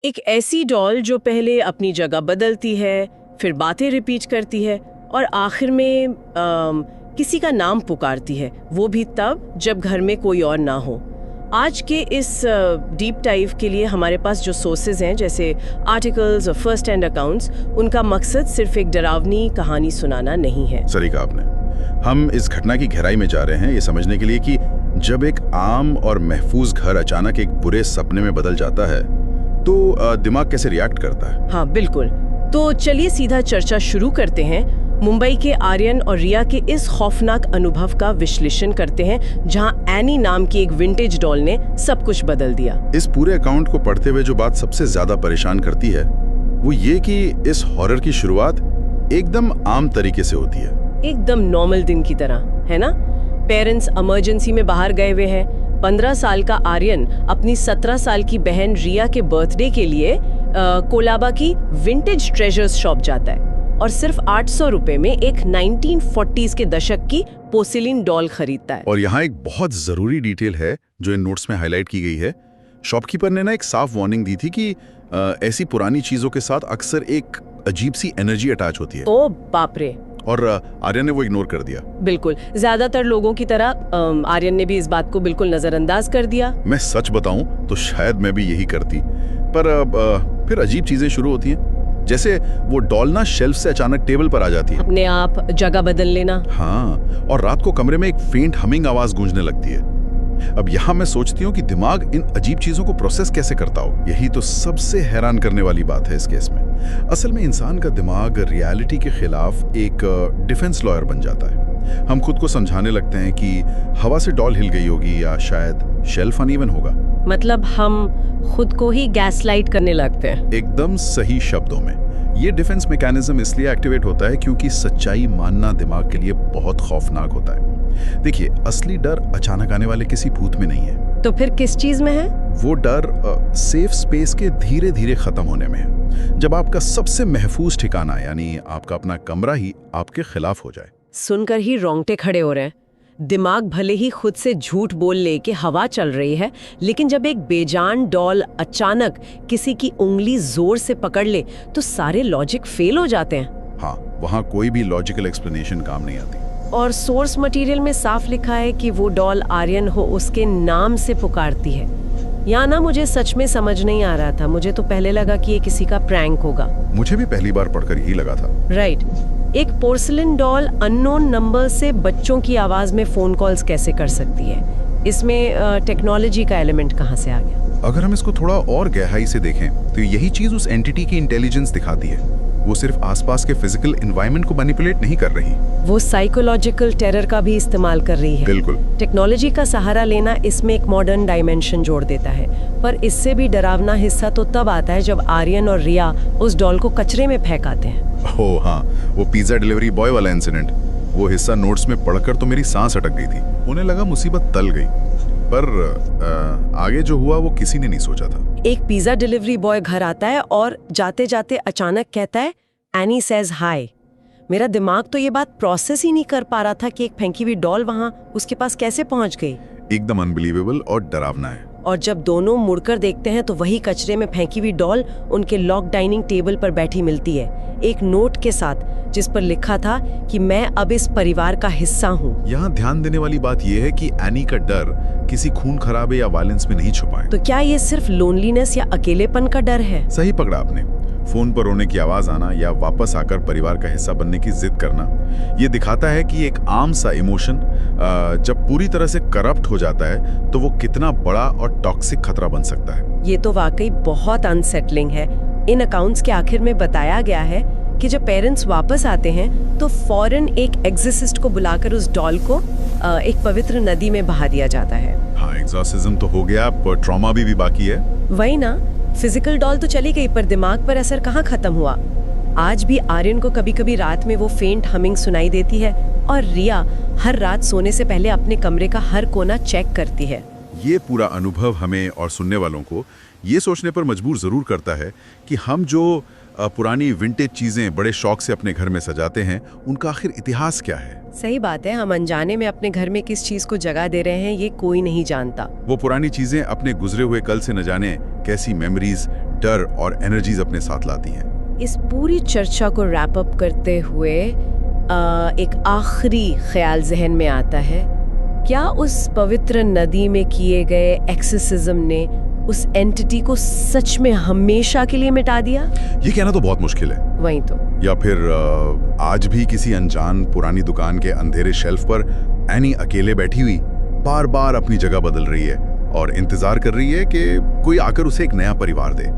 एक ऐसी डॉल जो पहले अपनी जगह बदलती है, फिर बातें रिपीट करती है और आखिर में किसी का नाम पुकारती है, वो भी तब जब घर में कोई और ना हो। आज के इस डीप डाइव के लिए हमारे पास जो सोर्सेज हैं, जैसे आर्टिकल्स और फर्स्ट हैंड अकाउंट्स, उनका मकसद सिर्फ एक डरावनी कहानी सुनाना नहीं है। सही कहा आपने। हम इस घटना की गहराई में जा रहे हैं ये समझने के लिए कि जब एक आम और महफूज घर अचानक एक बुरे सपने में बदल जाता है तो दिमाग कैसे रिएक्ट करता है। हाँ बिल्कुल। तो चलिए सीधा चर्चा शुरू करते हैं। मुंबई के आर्यन और रिया के इस खौफनाक अनुभव का विश्लेषण करते हैं, जहां एनी नाम की एक विंटेज डॉल ने सब कुछ बदल दिया। इस पूरे अकाउंट को पढ़ते हुए जो बात सबसे ज्यादा परेशान करती है वो ये कि इस हॉरर की शुरुआत एकदम आम तरीके से होती है, एकदम नॉर्मल दिन की तरह, है ना। पेरेंट्स इमरजेंसी में बाहर गए हुए हैं। 15 साल का आर्यन अपनी 17 साल की बहन रिया के बर्थडे के लिए कोलाबा की विंटेज ट्रेजर्स शॉप जाता है और सिर्फ 800 रुपए में एक 1940s के दशक की पोर्सिलिन डॉल खरीदता है। और यहाँ एक बहुत जरूरी डिटेल है जो इन नोट्स में हाईलाइट की गई है। शॉपकीपर ने ना एक साफ वार्निंग दी थी कि ऐसी पुरानी चीजों के साथ अक्सर एक अजीब सी एनर्जी अटैच होती है। ओ बाप रे। और आर्यन ने वो इग्नोर कर दिया। बिल्कुल, ज्यादातर लोगों की तरह आर्यन ने भी इस बात को बिल्कुल नजरअंदाज कर दिया। मैं सच बताऊं तो शायद मैं भी यही करती, पर फिर अजीब चीजें शुरू होती हैं। जैसे वो डॉल ना शेल्फ से अचानक टेबल पर आ जाती है, अपने आप जगह बदल लेना। हाँ, और रात को कमरे में एक फेंट हमिंग आवाज गूंजने लगती है। अब यहाँ मैं सोचती हूँ कि दिमाग इन अजीब चीजों को प्रोसेस कैसे करता हो। यही तो सबसे हैरान करने वाली बात है इस केस में। असल में इंसान का दिमाग रियलिटी के खिलाफ एक डिफेंस लॉयर बन जाता है। हम खुद को समझाने लगते हैं कि हवा से डॉल हिल गई होगी या शायद शेल्फ अनइवन होगा। मतलब हम खुद को ही गैसलाइट करने लगते हैं। एकदम सही शब्दों में। ये डिफेंस मैकेनिज्म इसलिए एक्टिवेट होता है क्योंकि सच्चाई मानना दिमाग के लिए बहुत खौफनाक होता है। देखिए, असली डर अचानक आने वाले किसी भूत में नहीं है। तो फिर किस चीज में है? वो डर सेफ स्पेस के धीरे धीरे खत्म होने में है। जब आपका सबसे महफूज ठिकाना यानी आपका अपना कमरा ही आपके खिलाफ हो जाए। सुनकर ही रोंगटे खड़े हो रहे हैं। दिमाग भले ही खुद से झूठ बोल ले कि हवा चल रही है, लेकिन जब एक बेजान डॉल अचानक किसी की उंगली जोर से पकड़ ले तो सारे लॉजिक फेल हो जाते हैं। हाँ, वहाँ कोई भी लॉजिकल एक्सप्लेनेशन काम नहीं आती। और सोर्स मटेरियल में साफ लिखा है कि वो डॉल आर्यन हो उसके नाम से पुकारती है। यहाँ ना मुझे सच में समझ नहीं आ रहा था। मुझे तो पहले लगा कि ये किसी का प्रैंक होगा। मुझे भी पहली बार पढ़कर यही लगा था। राइट। एक पोर्सिलिन डॉल अननोन नंबर से बच्चों की आवाज में फोन कॉल्स कैसे कर सकती है? इसमें टेक्नोलॉजी का एलिमेंट कहाँ से आ गया? अगर हम इसको थोड़ा और गहराई से देखें तो यही चीज उस एंटिटी की इंटेलिजेंस दिखाती है। वो सिर्फ आसपास के फिजिकल एनवायरनमेंट को मैनिपुलेट नहीं कर रही, वो साइकोलॉजिकल टेरर का भी इस्तेमाल कर रही है। बिल्कुल। टेक्नोलॉजी का सहारा लेना इसमें एक मॉडर्न डायमेंशन जोड़ देता है। पर इससे भी डरावना हिस्सा तो तब आता है जब आर्यन और रिया उस डॉल को कचरे में फेंक आते हैं। ओह हाँ, वो पिज्जा डिलीवरी बॉय वाला इंसिडेंट। वो हिस्सा नोट्स में पढ़कर तो मेरी सांस अटक गई थी। उन्हें लगा मुसीबत टल गई, पर आगे जो हुआ वो किसी ने नहीं सोचा था। एक पिज्जा डिलीवरी बॉय घर आता है और जाते जाते अचानक कहता है, एनी सेज हाय। मेरा दिमाग तो ये बात प्रोसेस ही नहीं कर पा रहा था कि एक फेंकी हुई डॉल वहां उसके पास कैसे पहुंच गई। एकदम अनबिलीवेबल और डरावना है। और जब दोनों मुड़कर देखते हैं तो वही कचरे में फेंकी हुई डॉल उनके लॉक डाइनिंग टेबल पर बैठी मिलती है, एक नोट के साथ जिस पर लिखा था कि मैं अब इस परिवार का हिस्सा हूँ। यहाँ ध्यान देने वाली बात यह है कि एनी का डर किसी खून खराबे या वायलेंस में नहीं छुपा है। तो क्या ये सिर्फ लोनलीनेस या अकेलेपन का डर है? सही पकड़ा आपने। फोन पर रोने की आवाज आना या वापस आकर परिवार का हिस्सा बनने की जिद करना, ये दिखाता है कि एक आम सा इमोशन जब पूरी तरह से करप्ट हो जाता है तो वो कितना बड़ा और टॉक्सिक खतरा बन सकता है। ये तो वाकई बहुत अनसेटलिंग है। इन अकाउंट्स के आखिर में बताया गया है कि जब पेरेंट्स वापस आते हैं तो फौरन एक एक्सोर्सिस्ट को बुलाकर उस डॉल को एक पवित्र नदी में बहा दिया जाता है। हाँ, एक्सोर्सिज्म तो हो गया, पर ट्रॉमा भी बाकी है। वही ना, फिजिकल डॉल तो चली गई पर दिमाग पर असर कहाँ खत्म हुआ। आज भी आर्यन को कभी कभी रात में वो फेंट हमिंग सुनाई देती है और रिया हर रात सोने से पहले अपने कमरे का हर कोना चेक करती है। ये पूरा अनुभव हमें और सुनने वालों को ये सोचने पर मजबूर जरूर करता है कि हम जो पुरानी विंटेज चीजें बड़े शौक से अपने घर में सजाते हैं, उनका आखिर इतिहास क्या है। सही बात है, हम अनजाने में अपने घर में किस चीज को जगह दे रहे हैं ये कोई नहीं जानता। वो पुरानी चीजें अपने गुजरे हुए कल से न जाने कैसी मेमोरीज, डर और एनर्जीज अपने साथ लाती हैं। इस पूरी चर्चा को रैप अप करते हुए एक आखिरी ख्याल जहन में आता है, क्या उस पवित्र नदी में किए गए एक्सोर्सिज्म ने उस एंटिटी को सच में हमेशा के लिए मिटा दिया? ये कहना तो बहुत मुश्किल है। वही तो। या फिर आज भी किसी अनजान पुरानी दुकान के अंधेरे शेल्फ पर एनी अकेले बैठी हुई बार बार अपनी जगह बदल रही है और इंतजार कर रही है कि कोई आकर उसे एक नया परिवार दे।